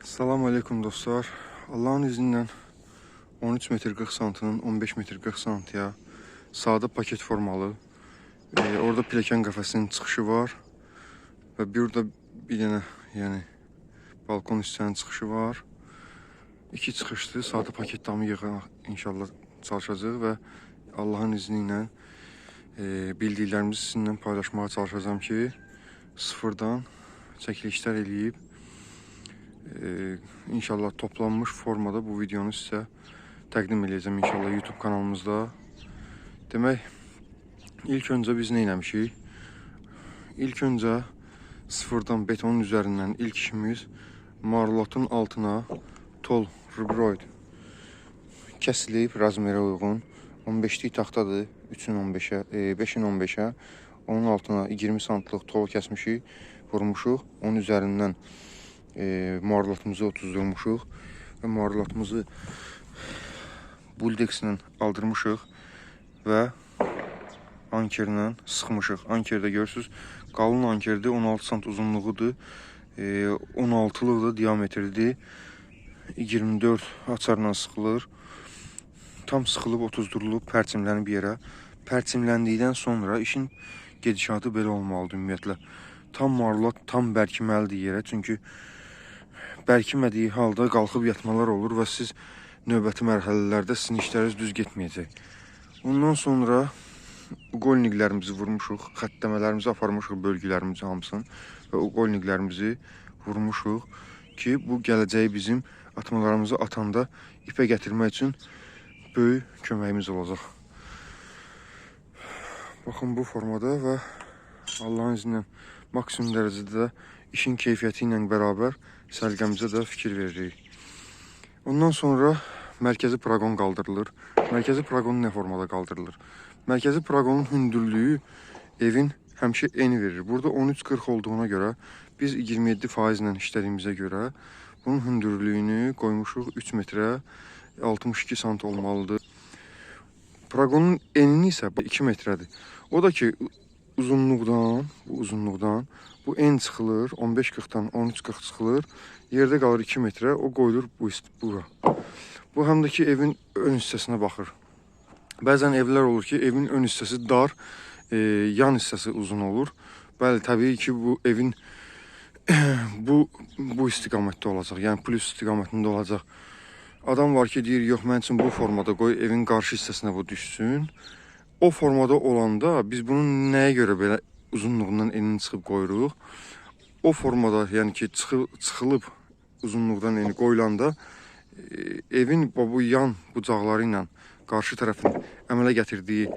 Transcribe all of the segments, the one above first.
Salam aleykum dostlar. Allah'ın izniyle 13 metr 40 santının 15 metr 40 santiya sadə paket formalı. Orada pilləkən qəfəsinin çıxışı var. Və burada bir dənə balkon hissənin çıxışı var. İki çıxışlı sadə paket damı yığaq inşallah çalışacaq və Allah'ın izni ilə bildiklərimizi sizinlə paylaşmağa çalışacağım ki, sıfırdan çəkilişlər eləyib İnşallah toplanmış formada bu videonu sizə təqdim edəcəm inşallah YouTube kanalımızda. Demək, ilk öncə biz nə eləmişik? İlk öncə sıfırdan betonun üzərindən ilk işimiz marlotun altına tol ribroid kəsilib razmerə uyğun 15'lik taxtadır, 3'ün 15'ə, 5'in 15'ə, onun altına 20 santlıq tol kəsmişik, vurmuşuq, onun üzərindən marlotumuzu otuzdurmuşuq və marlotumuzu buldexlə aldırmışıq və ankerlə sıxmışıq. Ankerdə görürsünüz, qalın ankerdir, 16 sant uzunluğudur, 16'lıqdır, diametridir, 24 açarla sıxılır. Tam sıxılıb, otuzdurulub, pərçimlənib yerə. Pərçimləndikdən sonra işin gedişatı belə olmalıdır ümumiyyətlə. Tam marlot, tam bərkiməlidir yerə, çünki bərkimədiyi halda qalxıb yatmalar olur və siz növbəti mərhələlərdə sizin işləriniz düz getməyəcək. Ondan sonra uqolniklərimizi vurmuşuq, xəttəmələrimizi aparmışıq bölgülərimizi hamısını və uqolniklərimizi vurmuşuq ki, bu gələcəyi bizim atmalarımızı atanda ipə gətirmək üçün böyük köməyimiz olacaq. Baxın bu formada və Allah'ın izni ilə maksimum dərəcədə işin keyfiyyəti ilə bərabər səlqəmizə də fikir veririk. Ondan sonra mərkəzi praqon qaldırılır. Mərkəzi praqon nə formada qaldırılır? Mərkəzi praqonun hündürlüyü evin həmişə eni verir. Burada 13-40 olduğuna görə biz 27% ilə işlədiyimizə görə bunun hündürlüyünü qoymuşuq 3 metrə 62 sant olmalıdır. Praqonun enini isə 2 metrədir. O da ki uzunluqdan bu en çıxılır, 15-40'dan 13-40 çıxılır, yerdə qalır 2 metrə, o qoyulur bura. Bu həm də ki evin ön hissəsinə baxır. Bəzən evlər olur ki, evin ön hissəsi dar, yan hissəsi uzun olur. Bəli, təbii ki bu evin bu istiqamətdə olacaq, yəni plus istiqamətində olacaq. Adam var ki deyir, yox mən üçün bu formada qoy, evin qarşı hissəsinə bu düşsün. O formada olanda biz bunun nəyə görə belə uzunluğundan enini çıxıb qoyuruq? O formada, yəni ki çıxılıb uzunluqdan eni qoyulanda evin bu yan bucaqları ilə qarşı tərəfin əmələ gətirdiyi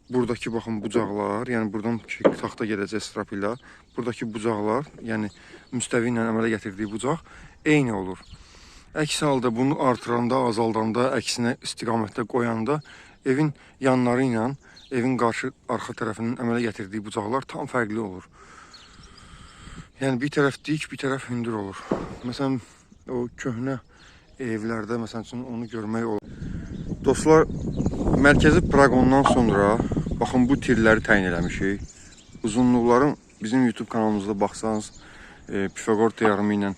buradakı baxın bucaqlar, yəni buradan taxta gedəcək strap ilə, buradakı bucaqlar, yəni müstəvi ilə əmələ gətirdiyi bucaq eyni olur. Əks halda bunu artıranda, azaldanda, əksinə istiqamətdə qoyanda evin yanları ilə evin qarşı arxa tərəfinin əmələ gətirdiyi bucaqlar tam fərqli olur. Yəni bir tərəf dik, bir tərəf hündür olur. Məsələn, o köhnə evlərdə məsələn üçün onu görmək olur. Dostlar, mərkəzi praqondan sonra baxın bu tirləri təyin eləmişik. Uzunluqların bizim YouTube kanalımızda baxsanız Pifaqor teoremi ilə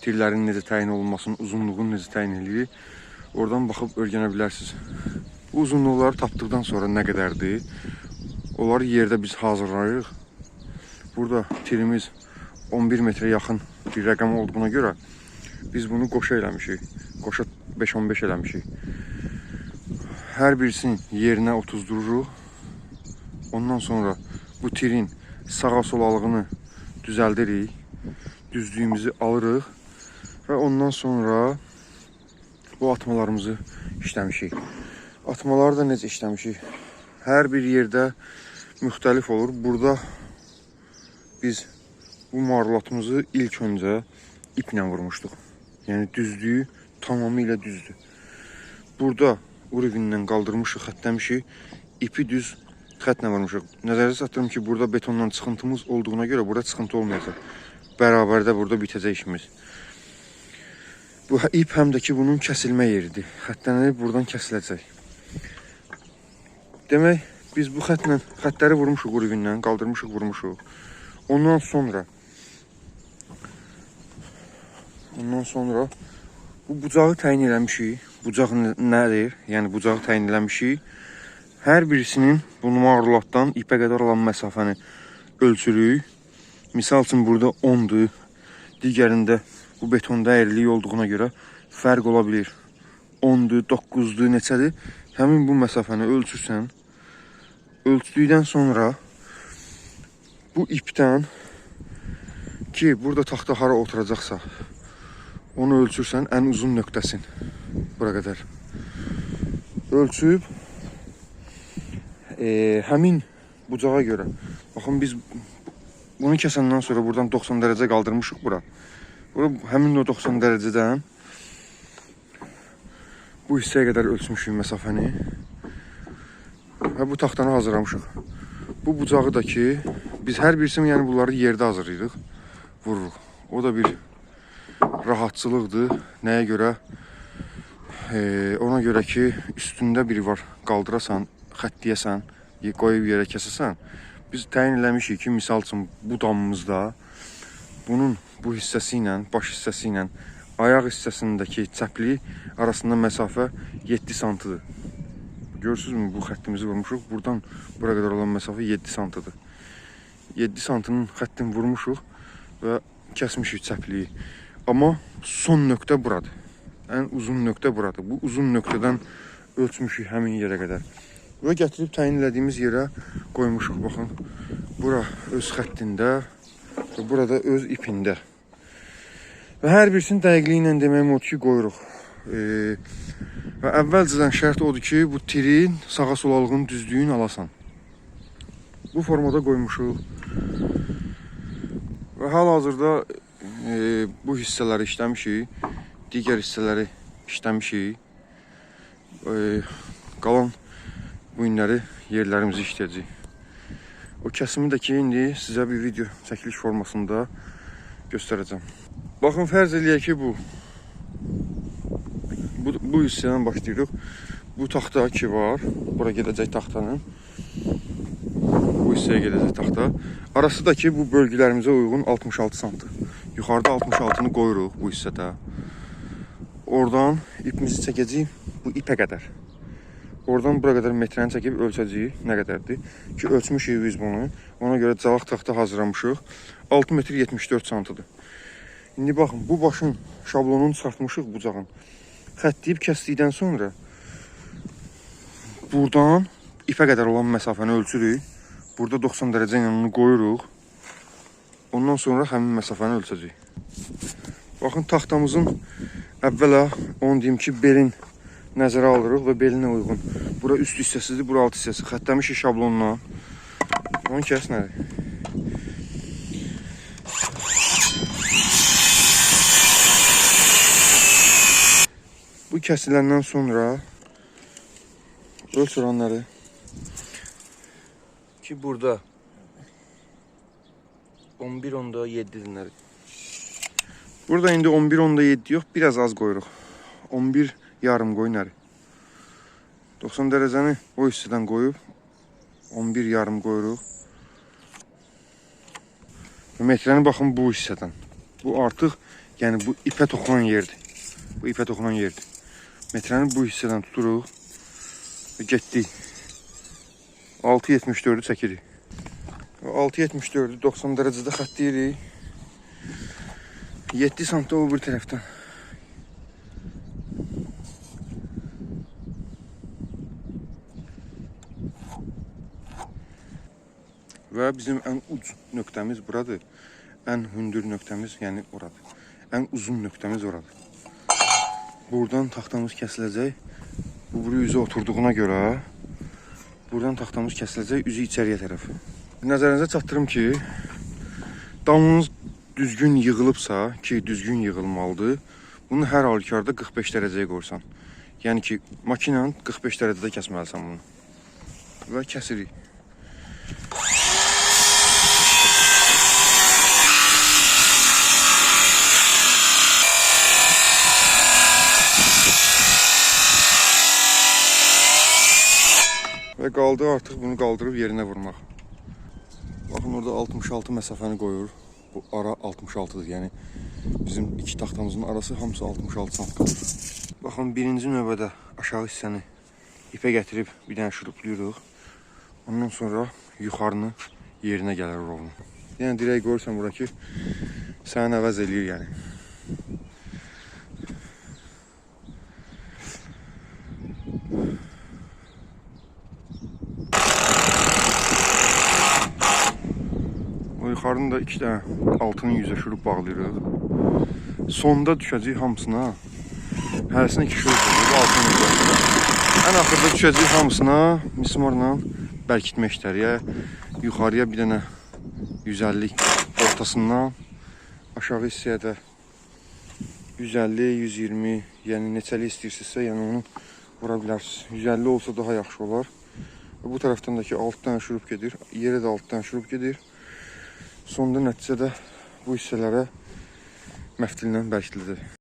tirlərin necə təyin olunmasının, uzunluğunu necə təyin edilir, oradan baxıb öyrənə bilərsiniz. Bu uzunluqları tapdıqdan sonra nə qədərdir? Onları yerdə biz hazırlayırıq. Burada tirimiz 11 metrə yaxın bir rəqəm olduğuna görə biz bunu qoşa eləmişik. Qoşa 5-15 eləmişik. Hər birisini yerinə otuzdururuq. Ondan sonra bu tirin sağa solalığını düzəldirik. Düzlüyümüzü alırıq və ondan sonra bu atmalarımızı işləmişik. Atmaları da necə işləmişik? Hər bir yerdə müxtəlif olur. Burada biz bu marlotumuzu ilk öncə iplə vurmuşduq. Yəni düzlüyü tamamilə düzdür. Burada urivindən qaldırmışıq, xəttləmişik. İpi düz xətlə vurmuşuq. Nəzərdə çatdırım ki, burada betondan çıxıntımız olduğuna görə burada çıxıntı olmayacaq. Bərabərdə burada bitəcək işimiz. Bu ip həm də ki bunun kəsilmə yeridir. Xətlənib buradan kəsiləcək. Demək, biz bu xətləri vurmuşuq urivindən, qaldırmışıq, vurmuşuq. Ondan sonra Ondan sonra bu bucağı təyin eləmişik. Bucaq nədir? Yəni bucağı təyin eləmişik. Hər birisinin bu numarlatdan ipə qədər olan məsafəni ölçürük. Misal üçün burada 10'dur. Digərində bu betonda əyrilik olduğuna görə fərq ola bilir. 10'dur, 9'dur, neçədir? Həmin bu məsafəni ölçürsən. Ölçdükdən sonra bu ipdən ki, burada taxta hara oturacaqsa onu ölçürsən, ən uzun nöqtəsin. Bura qədər. Ölçüb həmin bucağa görə. Baxın, biz bunu kəsəndən sonra buradan 90 dərəcə qaldırmışıq bura. Həmin o 90 dərəcədən bu hissəyə qədər ölçmüşük məsafəni. Və bu taxtanı hazırlamışıq. Bu bucağı da ki, biz hər birisini, yəni bunları yerdə hazırlayırıq, vururuq. O da bir rahatçılıqdır. Nəyə görə? Ona görə ki, üstündə biri var, qaldırasan, xəttləyəsən, qoyub yerə kəsəsən. Biz təyin eləmişik ki, misal üçün bu damımızda bunun bu hissəsi ilə, baş hissəsi ilə ayaq hissəsindəki çəpli arasında məsafə 7 santıdır. Görürsünüzmü? Bu xəttimizi vurmuşuq. Buradan bura qədər olan məsafə 7 santıdır. 7 santının xəttini vurmuşuq və kəsmişik çəpliyi. Amma son nöqtə buradır. Ən uzun nöqtə buradır. Bu uzun nöqtədən ölçmüşük həmin yerə qədər. Və gətirib təyin elədiyimiz yerə qoymuşuq. Baxın, bura öz xəttində və burada öz ipində. Və hər birisinin dəqiqliyi ilə deməyim odur ki, qoyuruq. Və əvvəlcədən şərt odur ki, bu tirin sağa solalığın düzlüyünü alasan. Bu formada qoymuşuq. Və hal-hazırda bu hissələri işləmişik. Digər hissələri işləmişik. Qalan bu günləri yerlərimizi işləyəcəyik. O kəsimi də ki, indi sizə bir video çəkiliş formasında göstərəcəm. Baxın, fərz eləyək ki, bu hissədən başlayırıq. Bu taxta ki var, bura gedəcək taxtanın. Bu hissəyə gedəcək taxta. Arası da ki, bu bölgələrimizə uyğun 66 santı. Yuxarıda 66'nı qoyuruq bu hissədə. Oradan ipimizi çəkəcəyik bu ipə qədər. Oradan bura qədər metrəni çəkib ölçəcəyik, nə qədərdir ki, ölçmüşük biz bunu. Ona görə calaq taxta hazırlamışıq. 6 metr 74 santıdır. İndi baxın, bu başın şablonunu çıxartmışıq bucağın. Xəttləyib kəsdikdən sonra buradan ipə qədər olan məsafəni ölçürük. Burada 90 dərəcə ilə onu qoyuruq. Ondan sonra həmin məsafəni ölçəcəyik. Baxın, taxtamızın əvvəla onu deyim ki, belin nəzərə alırıq və belinə uyğun. Bura üst hissəsidir, bura alt hissəsi. Xəttləmişik şablonla. Onu kəs nədir? Bu kəsiləndən sonra ölç oranları ki, burada 11.7 dinləri. Burada indi 11.7 yox, biraz az qoyuruq. 11 yarım qoy nəri. 90 dərəcəni o hissədən qoyub 11 yarım qoyuruq. Metrəni baxın bu hissədən. Bu artıq, yəni bu ipə toxunan yerdir. Bu ipə toxunan yerdir. Metrəni bu hissədən tuturuq və getdik. 6.74'ü çəkirik. 6.74'ü 90 dərəcədə xəttləyirik. 7 santı o bir tərəfdən. Və bizim ən uc nöqtəmiz buradır. Ən hündür nöqtəmiz, yəni oradır. Ən uzun nöqtəmiz oradır. Buradan taxtamız kəsiləcək. Bu buru üzə oturduğuna görə buradan taxtamız kəsiləcək üzü içəriyə tərəf. Nəzərinizə çatdırım ki, damınız düzgün yığılıbsa, ki düzgün yığılmalıdır, bunu hər halükarda 45 dərəcəyə qoysan. Yəni ki, makinan 45 dərəcədə kəsməlisən bunu. Və kəsirik. Və qaldı artıq bunu qaldırıb yerinə vurmaq. Baxın, orada 66 məsafəni qoyur. bu ara 66-dır. Yəni bizim iki taxtamızın arası hamısı 66 sant qalır. Baxın, birinci növbədə aşağı hissəni ipə gətirib bir dənə şuruplayırıq. Ondan sonra yuxarını yerinə gəlir rovun. Yəni dirək görürsən bura ki, səni əvəz eləyir yəni. O yuxarını da 2 dənə altını yüzə şurup bağlayırıq. Sonda düşəcək hamısına. Hərəsində 2 şurup olur, altını yüzə. Ən axırda düşəcək hamısına mismarla bərkitmə işləri. Yuxarıya bir dənə 150 ortasından, aşağı hissəyə də 150, 120, yəni neçəli istəyirsinizsə, yəni onu vura bilərsiniz. 150 olsa daha yaxşı olar. Bu tərəfdən də ki 6 dənə şurup gedir, yerə də 6 dənə şurup gedir. Sonda nəticədə bu hissələrə məftillə bərkitilidir.